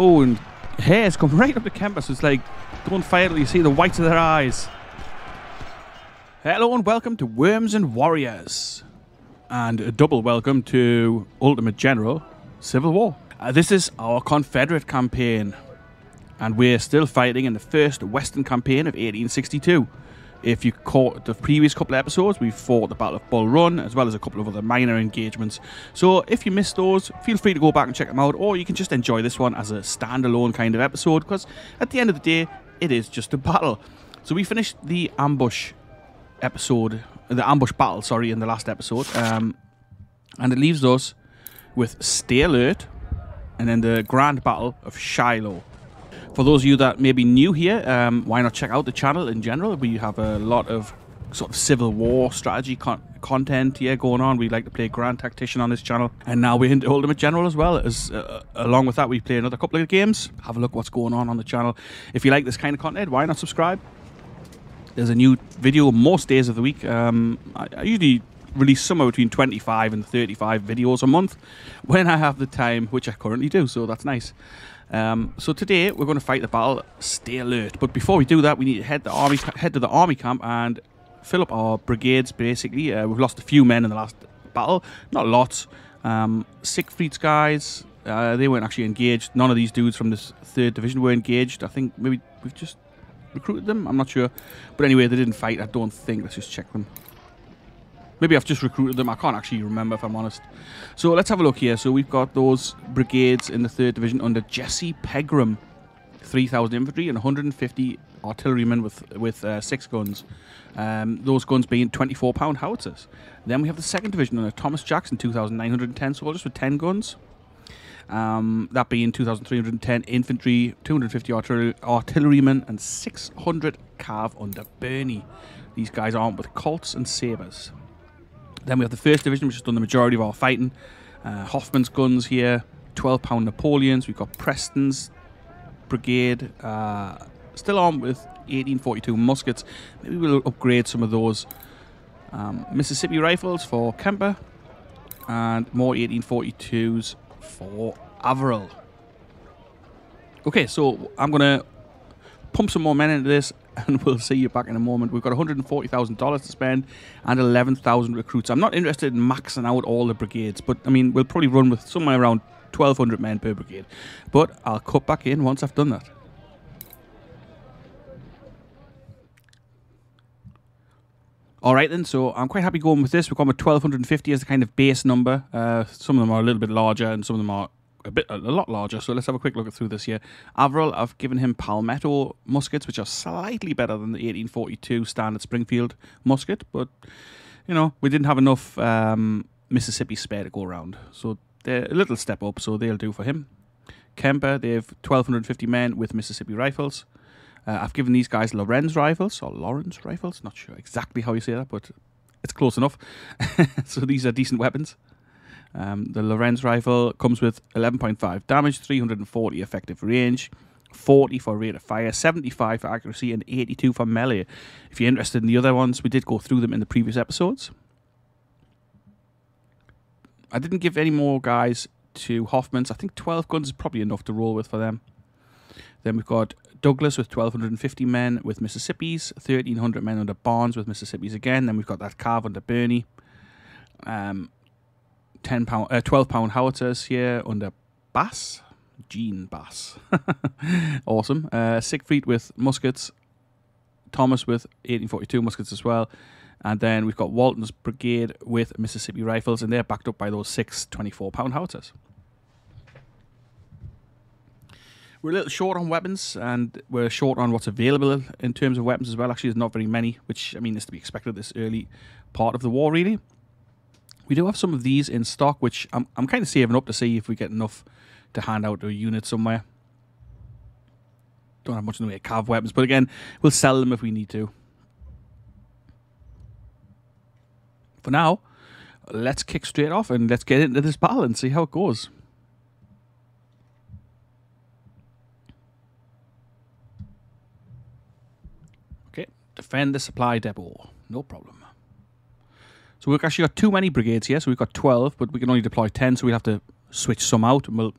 Oh, and hair's come right up the campus. So it's like, don't fire till you see the whites of their eyes. Hello and welcome to Worms and Warriors. And a double welcome to Ultimate General Civil War. This is our Confederate campaign. And we're still fighting in the first Western campaign of 1862. If you caught the previous couple of episodes, we fought the Battle of Bull Run, as well as a couple of other minor engagements. So if you missed those, feel free to go back and check them out, or you can just enjoy this one as a standalone kind of episode, because at the end of the day, it is just a battle. So we finished the ambush battle, in the last episode, and it leaves us with Stay Alert, and then the Grand Battle of Shiloh. For those of you that may be new here, why not check out the channel in general? We have a lot of sort of Civil War strategy content here going on. We like to play Grand Tactician on this channel. And now we're into Ultimate General as well. Along with that, we play another couple of games. Have a look what's going on the channel. If you like this kind of content, why not subscribe? There's a new video most days of the week. I usually release somewhere between 25 and 35 videos a month when I have the time, which I currently do, so that's nice. So today we're going to fight the battle. Stay alert. But before we do that, we need to head to the army camp and fill up our brigades. Basically, we've lost a few men in the last battle, not lots. Siegfried's guys, they weren't actually engaged. None of these dudes from this 3rd division were engaged. I think maybe we've just recruited them. I'm not sure, but anyway, they didn't fight. I don't think. Let's just check them. Maybe I've just recruited them. I can't actually remember, if I'm honest. So let's have a look here. So we've got those brigades in the 3rd Division under Jesse Pegram. 3,000 infantry and 150 artillerymen with 6 guns. Those guns being 24-pound howitzers. Then we have the 2nd Division under Thomas Jackson. 2,910 soldiers with 10 guns. That being 2,310 infantry, 250 artillerymen, and 600 cav under Burney. These guys are armed with Colts and sabres. Then we have the 1st Division, which has done the majority of our fighting. Hoffman's guns here, 12-pound Napoleons. We've got Preston's brigade, still armed with 1842 muskets. Maybe we'll upgrade some of those. Mississippi rifles for Kemper, and more 1842s for Averill. Okay, so I'm going to pump some more men into this, and we'll see you back in a moment. We've got $140,000 to spend and 11,000 recruits. I'm not interested in maxing out all the brigades, but I mean, we'll probably run with somewhere around 1,200 men per brigade. But I'll cut back in once I've done that. Alright then, so I'm quite happy going with this. We've gone with 1,250 as the kind of base number. Some of them are a little bit larger and some of them are a lot larger, so let's have a quick look through this here. Averill, I've given him Palmetto muskets, which are slightly better than the 1842 standard Springfield musket, but, you know, we didn't have enough Mississippi spare to go around, so they're a little step up, so they'll do for him. Kemper, they have 1,250 men with Mississippi rifles. I've given these guys Lawrence rifles, not sure exactly how you say that, but it's close enough. So these are decent weapons. The Lawrence rifle comes with 11.5 damage, 340 effective range, 40 for rate of fire, 75 for accuracy, and 82 for melee. If you're interested in the other ones, we did go through them in the previous episodes. I didn't give any more guys to Hoffman's. I think 12 guns is probably enough to roll with for them. Then we've got Douglas with 1,250 men with Mississippis, 1,300 men under Barnes with Mississippis again. Then we've got that Cav under Burney. 12-pound howitzers here under Bass. Gene Bass. Awesome. Siegfried with muskets. Thomas with 1842 muskets as well. And then we've got Walton's brigade with Mississippi rifles, and they're backed up by those 6 24-pound howitzers. We're a little short on weapons, and we're short on what's available in terms of weapons as well. Actually, there's not very many, which, I mean, is to be expected this early part of the war, really. We do have some of these in stock, which I'm kind of saving up to see if we get enough to hand out to a unit somewhere. Don't have much in the way of cav weapons, but again, we'll sell them if we need to. For now, let's kick straight off and let's get into this battle and see how it goes. Okay, defend the supply depot. No problem. So we've actually got too many brigades here, so we've got 12, but we can only deploy 10, so we'll have to switch some out, and we'll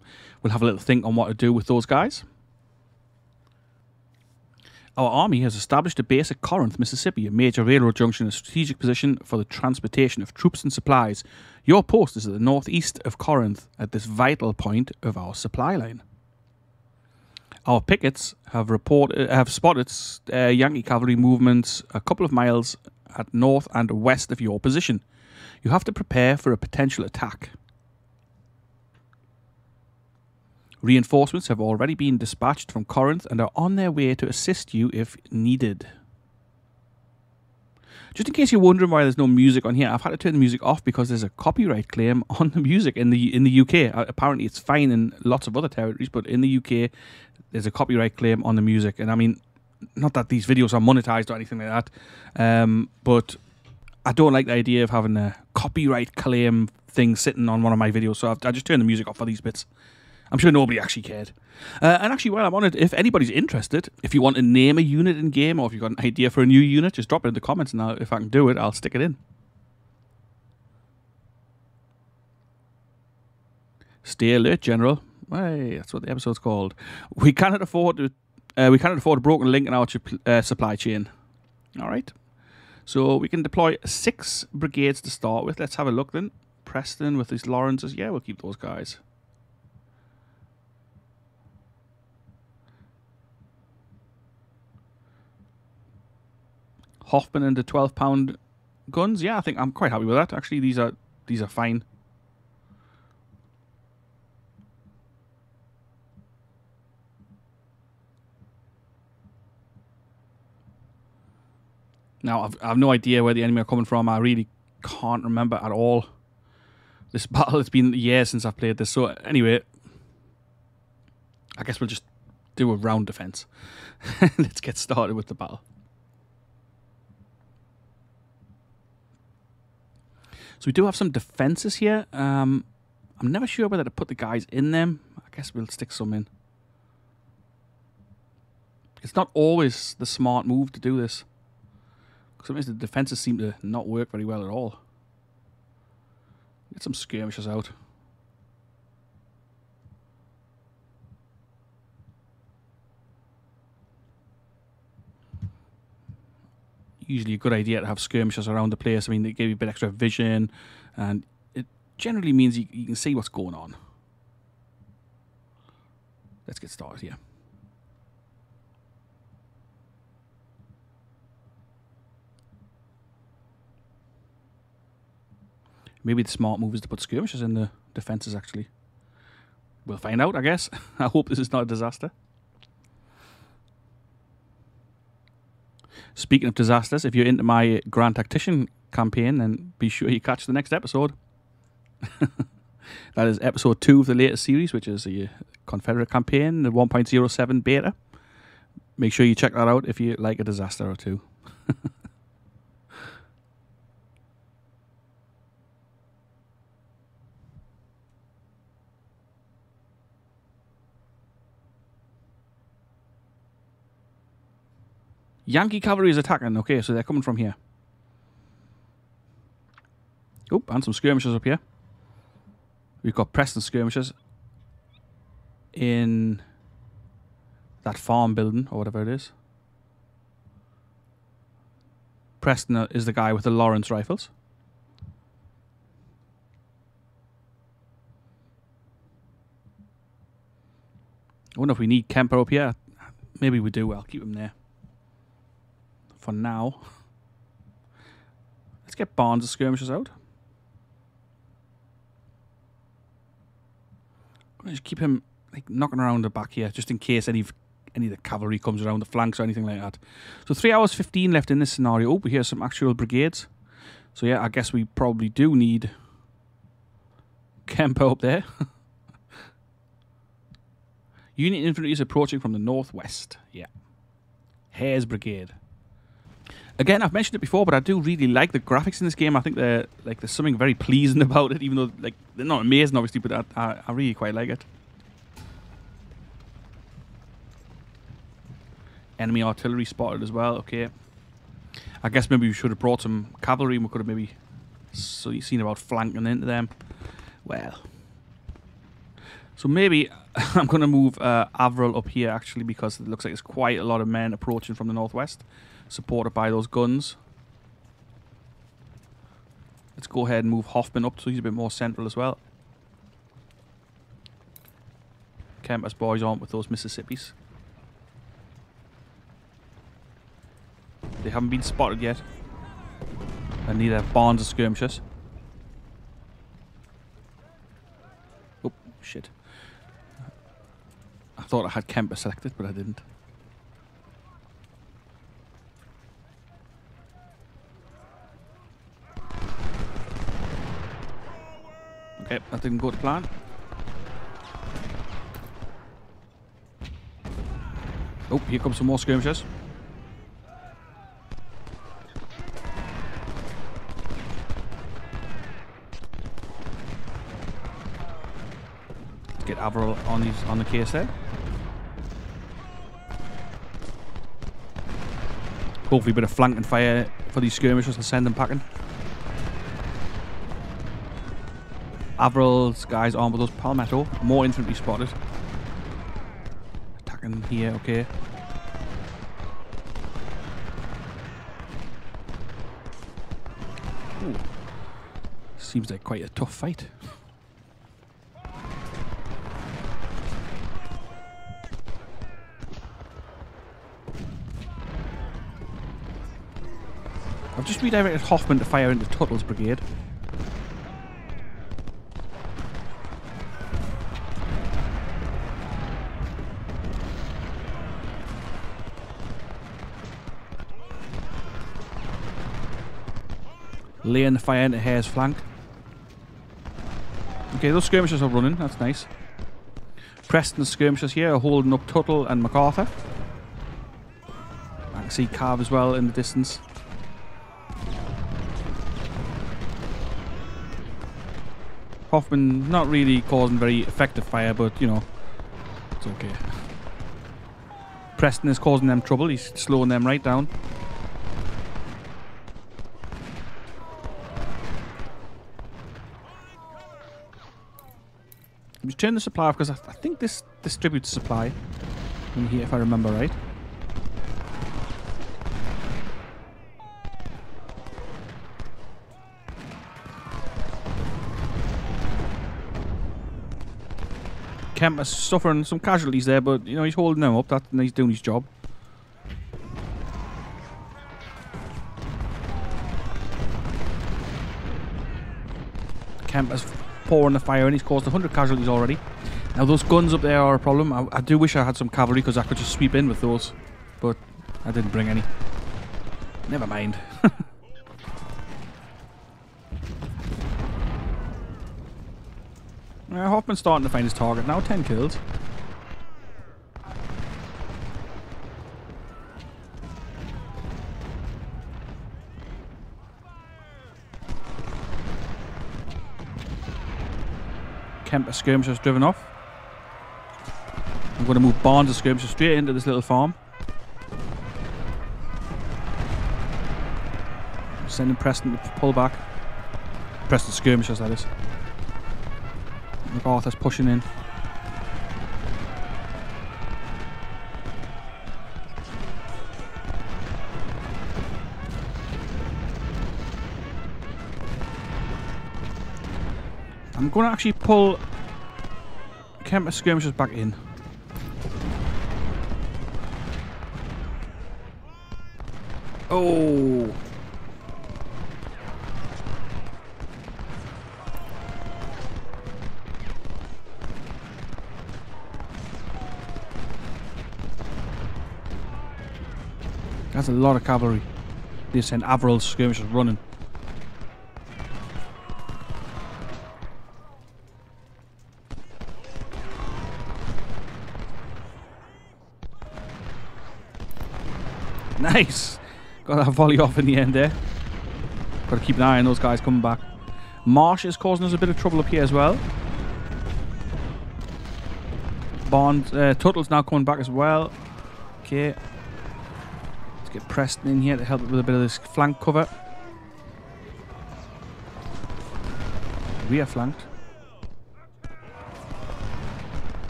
have a little think on what to do with those guys. Our army has established a base at Corinth, Mississippi, a major railroad junction and a strategic position for the transportation of troops and supplies. Your post is at the northeast of Corinth, at this vital point of our supply line. Our pickets have spotted Yankee cavalry movements a couple of miles at north and west of your position. You have to prepare for a potential attack. Reinforcements have already been dispatched from Corinth and are on their way to assist you if needed. Just in case you're wondering why there's no music on here, I've had to turn the music off because there's a copyright claim on the music in the UK. Apparently it's fine in lots of other territories, but in the UK there's a copyright claim on the music. And I mean, not that these videos are monetized or anything like that, but I don't like the idea of having a copyright claim thing sitting on one of my videos, so I just turned the music off for these bits. I'm sure nobody actually cared. And actually, while I'm on it, if anybody's interested, if you want to name a unit in game, or if you've got an idea for a new unit, just drop it in the comments, and if I can do it, I'll stick it in. Stay alert, General. Hey, that's what the episode's called. We cannot afford a broken link in our supply chain. All right. So we can deploy 6 brigades to start with. Let's have a look then. Preston with these Lawrences. Yeah, we'll keep those guys. Hoffman and the 12-pound guns. Yeah, I think I'm quite happy with that. Actually, these are fine. Now, I have no idea where the enemy are coming from. I really can't remember at all. This battle, it's been years since I've played this. So anyway, I guess we'll just do a round defense. Let's get started with the battle. So we do have some defenses here. I'm never sure whether to put the guys in them. I guess we'll stick some in. It's not always the smart move to do this. Sometimes the defenses seem to not work very well at all. Get some skirmishers out. Usually a good idea to have skirmishers around the place. I mean, they give you a bit extra vision, and it generally means you can see what's going on. Let's get started here. Maybe the smart move is to put skirmishers in the defences, actually. We'll find out, I guess. I hope this is not a disaster. Speaking of disasters, if you're into my Grand Tactician campaign, then be sure you catch the next episode. That is episode 2 of the latest series, which is the Confederate campaign, the 1.07 beta. Make sure you check that out if you like a disaster or two. Yankee cavalry is attacking. Okay, so they're coming from here. Oh, and some skirmishers up here. We've got Preston skirmishers in that farm building, or whatever it is. Preston is the guy with the Lawrence rifles. I wonder if we need Kemper up here. Maybe we do. I'll keep him there for now. Let's get Barnes of skirmishers out. I'm gonna just keep him like knocking around the back here, just in case any of the cavalry comes around the flanks or anything like that. So 3 hours 15 left in this scenario. Oh, we hear some actual brigades. So yeah, I guess we probably do need Kemper up there. Union infantry is approaching from the northwest. Yeah. Hare's brigade. Again, I've mentioned it before, but I do really like the graphics in this game. I think there's something very pleasing about it, even though they're not amazing, obviously, but I really quite like it. Enemy artillery spotted as well. Okay. I guess maybe we should have brought some cavalry and we could have maybe seen about flanking into them. Well, So maybe I'm going to move Avril up here, actually, because it looks like there's quite a lot of men approaching from the northwest, supported by those guns. Let's go ahead and move Hoffman up so he's a bit more central as well. Kemper's boys aren't with those Mississippis. They haven't been spotted yet. And neither have Barnes or skirmishers. Oh, shit. I thought I had Kemper selected, but I didn't. Okay, that didn't go to plan. Oh, here comes some more skirmishers. Let's get Avril on the case there. Hopefully a bit of flanking fire for these skirmishers to send them packing. Avril's guys armed with those Palmetto. More infantry spotted. Attacking here, okay. Ooh. Seems like quite a tough fight. I've just redirected Hoffman to fire into Tuttle's brigade. Laying the fire into Hare's flank. Okay, those skirmishers are running, that's nice. Preston's skirmishers here are holding up Tuttle and MacArthur. I can see Cav as well in the distance. Hoffman not really causing very effective fire, but you know, it's okay. Preston is causing them trouble, he's slowing them right down. Just turn the supply off because I think this distributes supply in here, if I remember right. Kemper's suffering some casualties there, but you know he's holding them up. And he's doing his job. Kemper's pouring the fire and he's caused 100 casualties already. Now those guns up there are a problem. I do wish I had some cavalry because I could just sweep in with those, but I didn't bring any. Never mind. Hoffman's starting to find his target now. 10 kills. Kemper skirmishers driven off. I'm going to move Barnes' skirmishers straight into this little farm. Sending Preston to pull back. Preston skirmishers, that is. MacArthur's pushing in. I'm going to actually pull Kemper skirmishers back in. Oh! That's a lot of cavalry. They send Avril's skirmishers running. Nice! Got that volley off in the end there. Got to keep an eye on those guys coming back. Marsh is causing us a bit of trouble up here as well. Tuttle's now coming back as well. Okay. Let's get Preston in here to help with a bit of this flank cover. We are flanked.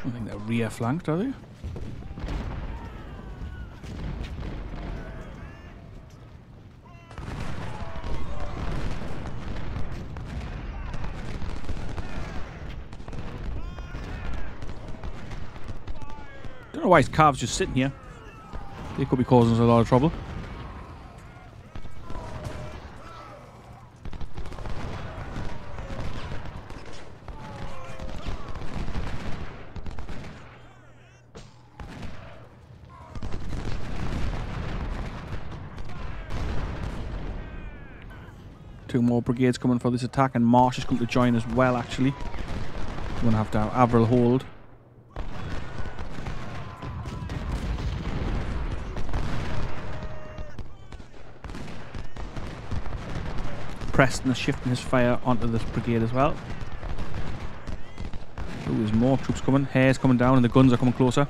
I think they're rear flanked, are they? Don't know why his calves just sitting here. They could be causing us a lot of trouble. Two more brigades coming for this attack, and Marsh is coming to join as well, actually. We're going to have Avril hold. Preston is shifting his fire onto this brigade as well. Oh, there's more troops coming. Hare's coming down and the guns are coming closer.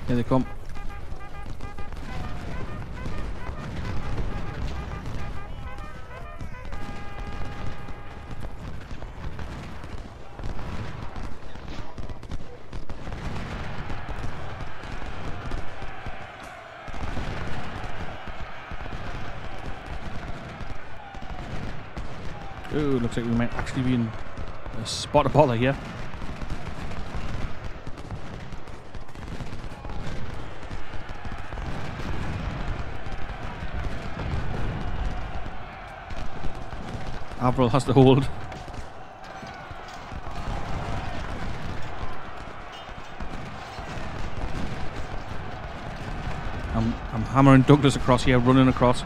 Here they come. Oh, looks like we might actually be in a spot of bother here. Avril has to hold. I'm hammering Douglas across here, running across.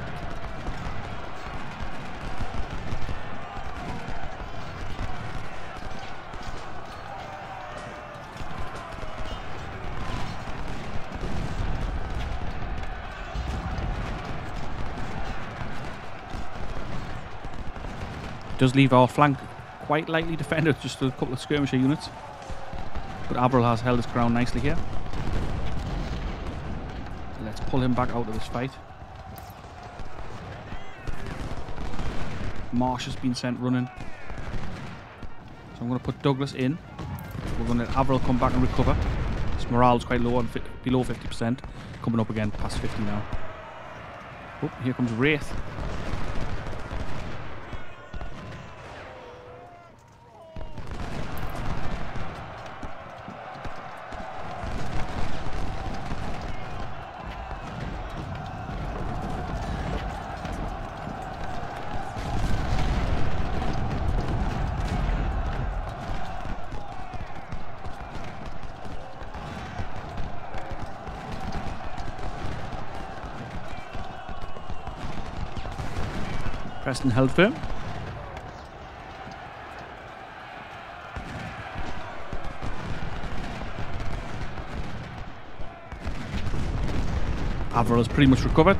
Does leave our flank quite lightly defended, just a couple of skirmisher units. But Avril has held his ground nicely here. So let's pull him back out of this fight. Marsh has been sent running. So I'm going to put Douglas in. We're going to let Avril come back and recover. His morale's quite low, on below 50%. Coming up again, past 50 now. Oh, here comes Wraith. Preston held firm. Avril has pretty much recovered.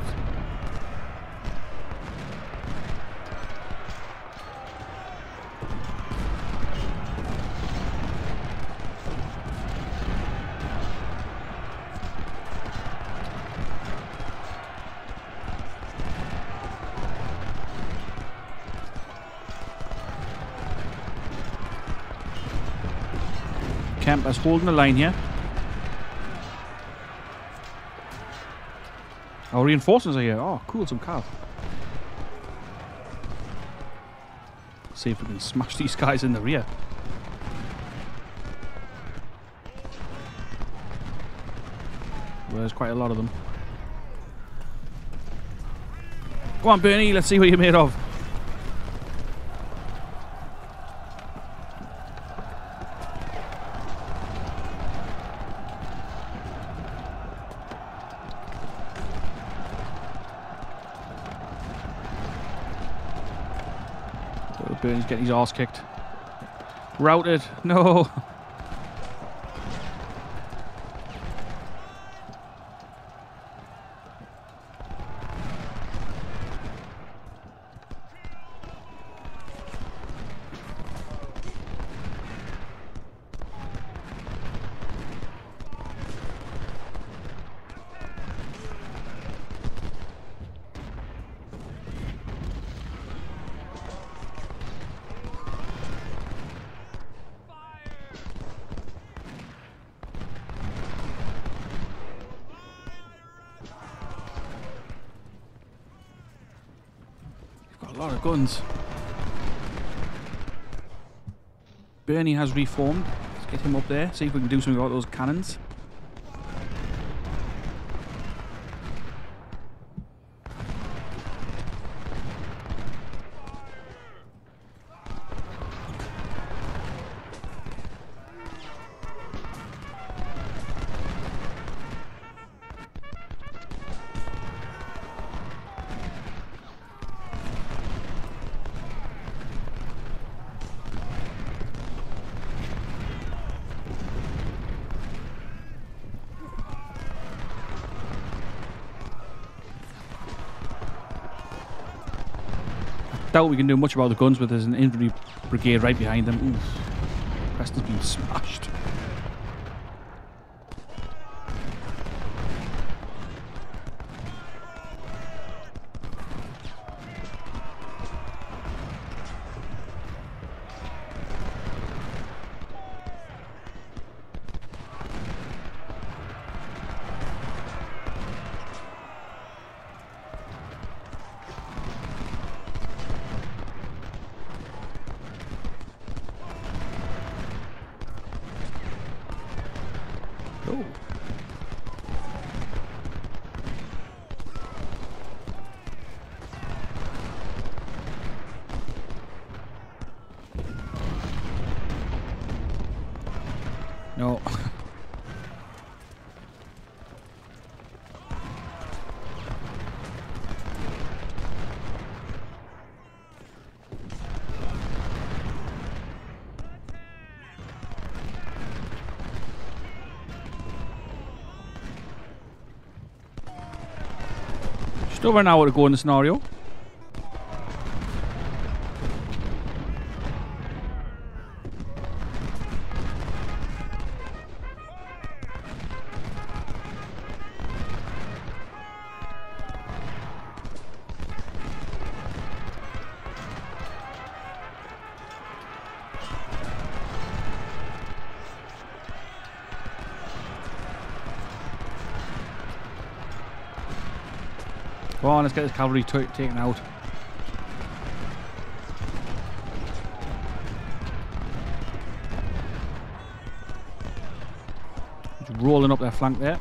Kemper's holding the line here. Our reinforcements are here. Oh, cool, some cav. See if we can smash these guys in the rear. Well, there's quite a lot of them. Go on, Bernie, let's see what you're made of. So Bernie's getting his arse kicked. Routed. No. A lot of guns. Bernie has reformed. Let's get him up there, see if we can do something about those cannons. Doubt we can do much about the guns, but there's an infantry brigade right behind them. Oof. Preston's been smashed. Oh. No. Just over an hour to go in the scenario. Go on, let's get this cavalry taken out. Just rolling up their flank there.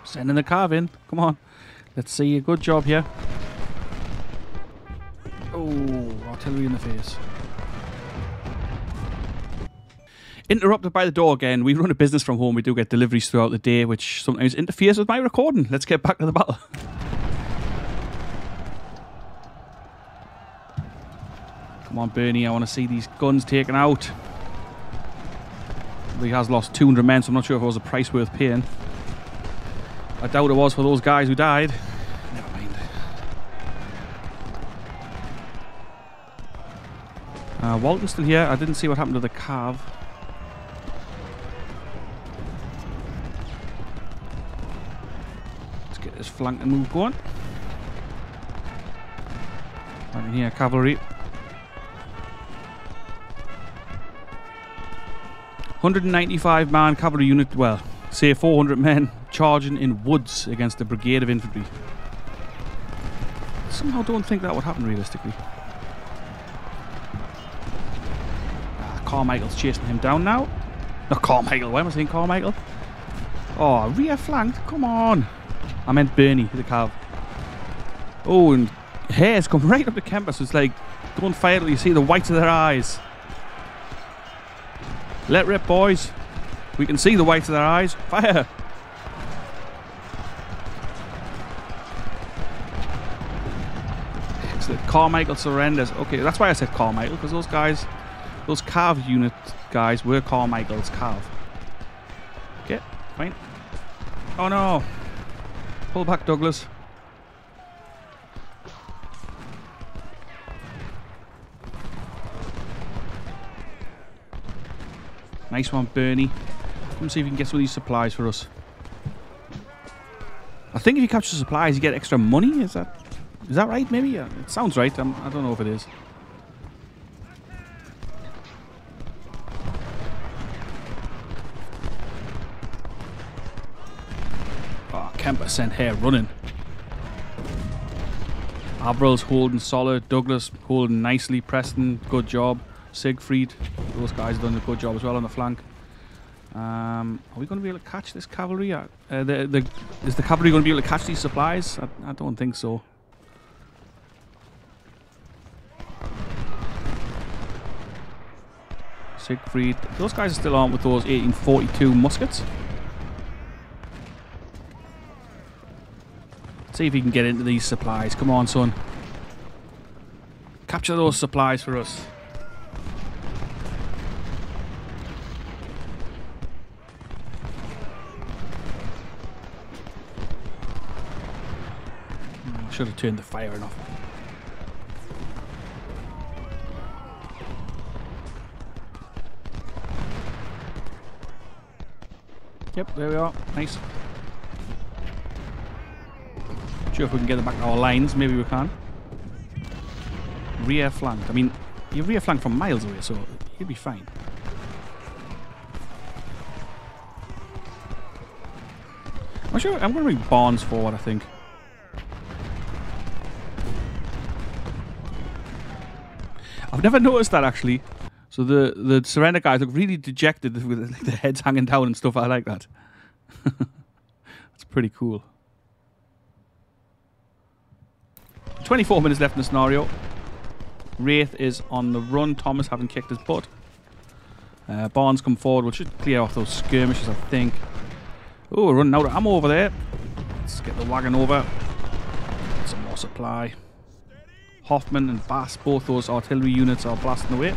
Sending the carve in. Come on. Let's see a good job here. Oh, artillery in the face. Interrupted by the door again. We run a business from home. We do get deliveries throughout the day, which sometimes interferes with my recording. Let's get back to the battle. Come on, Bernie. I want to see these guns taken out. He has lost 200 men, so I'm not sure if it was a price worth paying. I doubt it was for those guys who died. Never mind. Walton's still here. I didn't see what happened to the Cav. Let's get this flanking move going. Right in here, cavalry. 195 man cavalry unit, well, say 400 men charging in woods against a brigade of infantry. Somehow don't think that would happen realistically. Carmichael's chasing him down now. Not Carmichael, why am I saying Carmichael? Oh, rear flanked, come on. I meant Bernie, the cav. Oh, and hairs come right up the Kemper, so it's like going fire. You see the whites of their eyes. Let rip, boys. We can see the whites of their eyes. Fire. Excellent. Carmichael surrenders. Okay, that's why I said Carmichael, because those guys, those Cav unit guys were Carmichael's Cav. Okay, fine. Oh no. Pull back, Douglas. Nice one, Bernie. Come see if you can get some of these supplies for us. I think if you capture supplies, you get extra money. Is that right? Maybe. Yeah, it sounds right. I don't know if it is. Oh, Kemper sent hair running. Avril's holding solid. Douglas holding nicely. Preston, good job. Siegfried, those guys have done a good job as well on the flank. Are we going to be able to catch this cavalry? Is the cavalry going to be able to catch these supplies? I don't think so. Siegfried, those guys are still on with those 1842 muskets. Let's see if he can get into these supplies. Come on, son. Capture those supplies for us. Should have turned the fire off. Yep, there we are. Nice. Sure if we can get them back to our lines. Maybe we can. Rear flanked. I mean, you rear flank from miles away, so you'll be fine. I'm sure I'm going to bring Barnes forward, I think. I've never noticed that, actually. So the surrender guys look really dejected with like, their heads hanging down and stuff. I like that. That's pretty cool. 24 minutes left in the scenario. Wraith is on the run. Thomas having kicked his butt. Barnes come forward. We should clear off those skirmishes, I think. Oh, we're running out of ammo over there. Let's get the wagon over. Some more supply. Hoffman and Bass, both those artillery units are blasting away.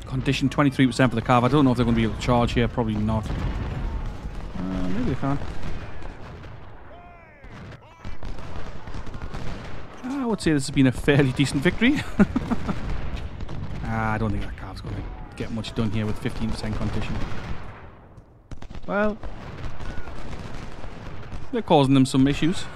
Condition 23% for the Cav. I don't know if they're going to be able to charge here. Probably not. Maybe they can. I would say this has been a fairly decent victory. I don't think that Cav's going to get much done here with 15% condition. Well, they're causing them some issues.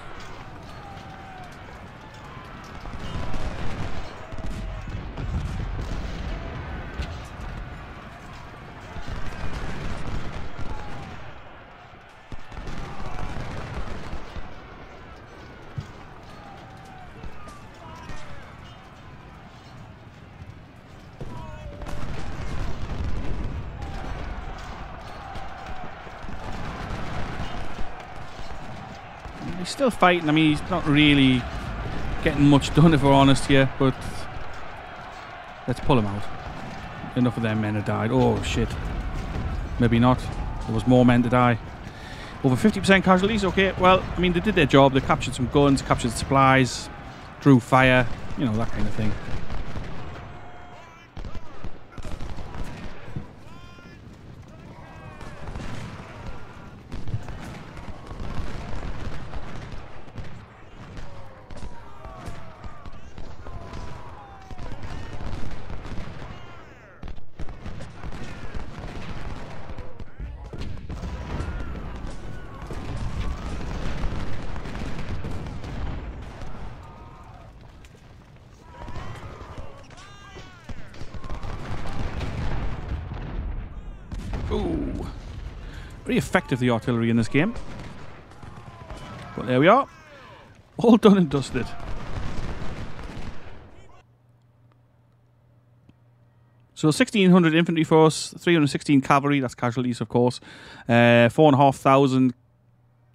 He's still fighting. I mean, he's not really getting much done, if we're honest here, but let's pull him out. Enough of them men have died. Oh, shit. Maybe not. There was more men to die. Over 50% casualties. Okay, well, I mean, they did their job. They captured some guns, captured supplies, drew fire, you know, that kind of thing. Ooh. Very effective, the artillery in this game. But there we are. All done and dusted. So 1,600 infantry force, 316 cavalry, that's casualties of course. 4,500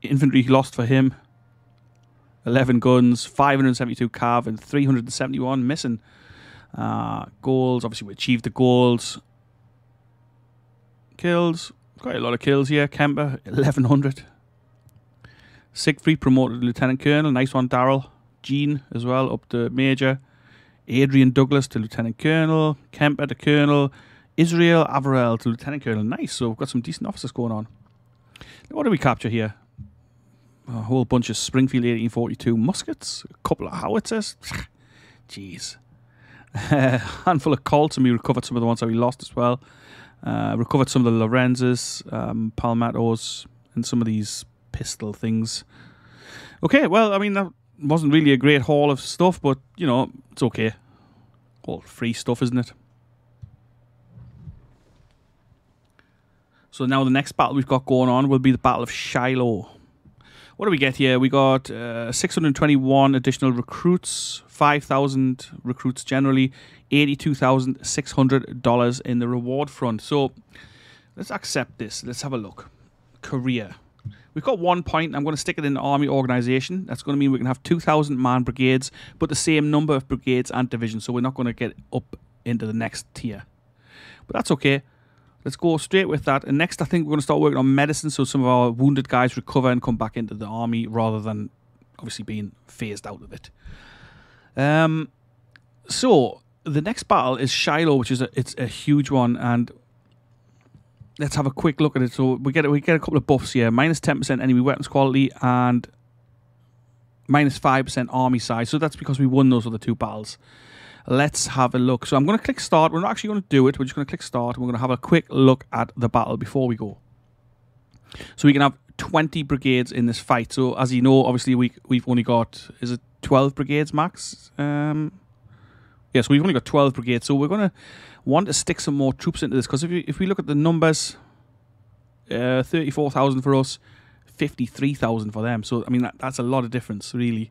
infantry lost for him. 11 guns, 572 cav, and 371 missing. Goals, obviously we achieved the goals. Kills, quite a lot of kills here. Kemper, 1,100. Siegfried promoted to Lieutenant Colonel, nice one. Darrell. Jean as well, up to Major. Adrian Douglas to Lieutenant Colonel. Kemper to Colonel. Israel Averell to Lieutenant Colonel. Nice, so we've got some decent officers going on. What do we capture here? A whole bunch of Springfield 1842 muskets. A couple of howitzers. Jeez. A handful of Colts, and we recovered some of the ones that we lost as well. Recovered some of the Lorenzes, Palmettos, and some of these pistol things. Okay, well, I mean, that wasn't really a great haul of stuff, but, you know, it's okay. All free stuff, isn't it? So now the next battle we've got going on will be the Battle of Shiloh. What do we get here? We got 621 additional recruits, 5,000 recruits generally, $82,600 in the reward front. So let's accept this. Let's have a look. Career. We've got 1 point. I'm going to stick it in the army organization. That's going to mean we can have 2,000 man brigades, but the same number of brigades and divisions. So we're not going to get up into the next tier. But that's okay. Let's go straight with that. And next, I think we're going to start working on medicine, so some of our wounded guys recover and come back into the army rather than obviously being phased out of it. So the next battle is Shiloh, which is it's a huge one, and let's have a quick look at it. So we get a couple of buffs here: minus 10% enemy weapons quality and minus 5% army size. So that's because we won those other two battles. Let's have a look. So I'm going to click start. We're not actually going to do it. We're just going to click start. And we're going to have a quick look at the battle before we go. So we can have 20 brigades in this fight. So as you know, obviously we've only got, is it 12 brigades max? Yes, we've only got 12 brigades. So we're going to want to stick some more troops into this, because if we look at the numbers, 34,000 for us, 53,000 for them. So I mean that's a lot of difference really.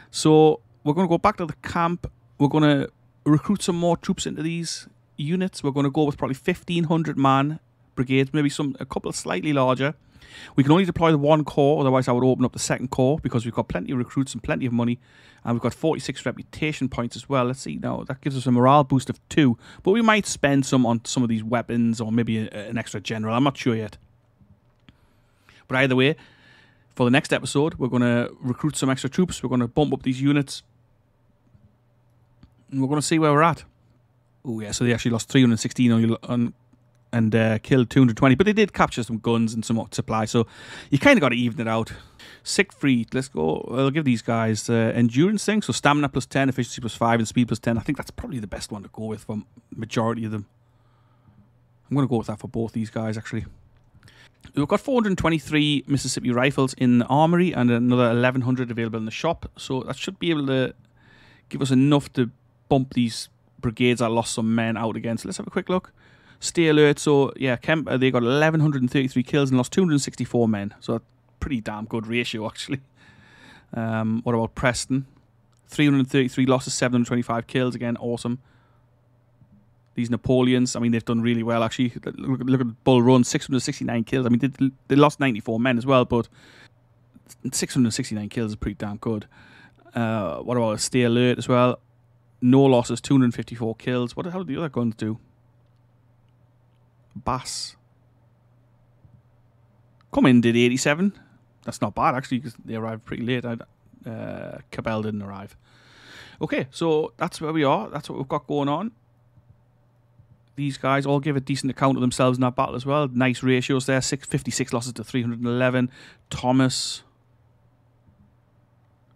So we're going to go back to the camp. We're going to recruit some more troops into these units. We're going to go with probably 1,500 man brigades, maybe a couple slightly larger. We can only deploy the one corps, otherwise I would open up the second corps, because we've got plenty of recruits and plenty of money, and we've got 46 reputation points as well. Let's see now, that gives us a morale boost of 2, but we might spend some on some of these weapons, or maybe an extra general. I'm not sure yet. But either way, for the next episode, we're going to recruit some extra troops. We're going to bump up these units. And we're going to see where we're at. Oh, yeah, so they actually lost 316 and killed 220. But they did capture some guns and some supply, so you kind of got to even it out. Siegfried, let's go. I'll give these guys endurance thing. So stamina plus 10, efficiency plus 5, and speed plus 10. I think that's probably the best one to go with for the majority of them. I'm going to go with that for both these guys, actually. We've got 423 Mississippi rifles in the armory and another 1,100 available in the shop. So that should be able to give us enough to bump these brigades that lost some men out again. So let's have a quick look. Stay alert. So yeah, Kemper, they got 1,133 kills and lost 264 men. So that's pretty damn good ratio, actually. What about Preston? 333 losses, 725 kills. Again, awesome. These Napoleons, I mean, they've done really well, actually. Look at Bull Run, 669 kills. I mean, they lost 94 men as well, but 669 kills is pretty damn good. What about Stay Alert as well? No losses, 254 kills. What the hell do the other guns do? Bass. Come in, did 87. That's not bad, actually, because they arrived pretty late. Cabell didn't arrive. Okay, so that's where we are. That's what we've got going on. These guys all give a decent account of themselves in that battle as well. Nice ratios there. 56 losses to 311. Thomas,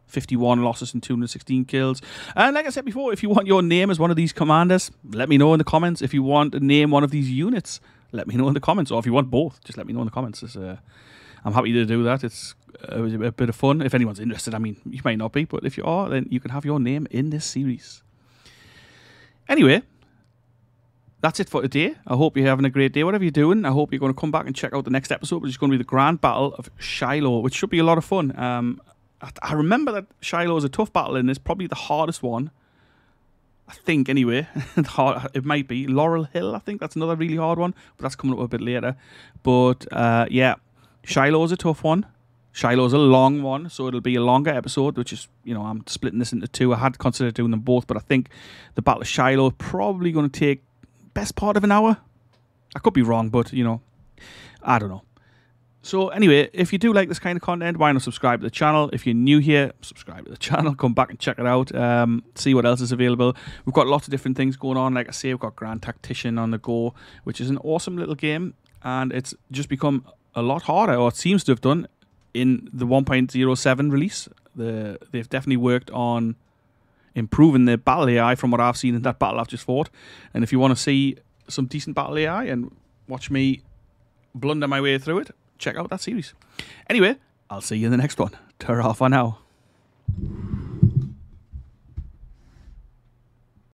51 losses and 216 kills. And like I said before, if you want your name as one of these commanders, let me know in the comments. If you want to name one of these units, let me know in the comments. Or if you want both, just let me know in the comments. I'm happy to do that. It's a bit of fun. If anyone's interested, I mean, you might not be, but if you are, then you can have your name in this series. Anyway, that's it for today. I hope you're having a great day. Whatever you're doing, I hope you're going to come back and check out the next episode, which is going to be the Grand Battle of Shiloh, which should be a lot of fun. I remember that Shiloh is a tough battle, and it's probably the hardest one. I think, anyway. It might be. Laurel Hill, I think that's another really hard one, but that's coming up a bit later. But, yeah, Shiloh's a tough one. Shiloh's a long one, so it'll be a longer episode, which is, I'm splitting this into two. I had considered doing them both, but I think the Battle of Shiloh is probably going to take best part of an hour. I could be wrong, but, I don't know. So anyway, if you do like this kind of content, why not subscribe to the channel? If you're new here, subscribe to the channel. Come back and check it out. See what else is available. We've got lots of different things going on. Like I say, we've got Grand Tactician on the go, which is an awesome little game. And it's just become a lot harder, or it seems to have done, in the 1.07 release. They've definitely worked on improving the battle AI from what I've seen in that battle I've just fought. And if you want to see some decent battle AI and watch me blunder my way through it, check out that series. Anyway, I'll see you in the next one. Ta-ra for now.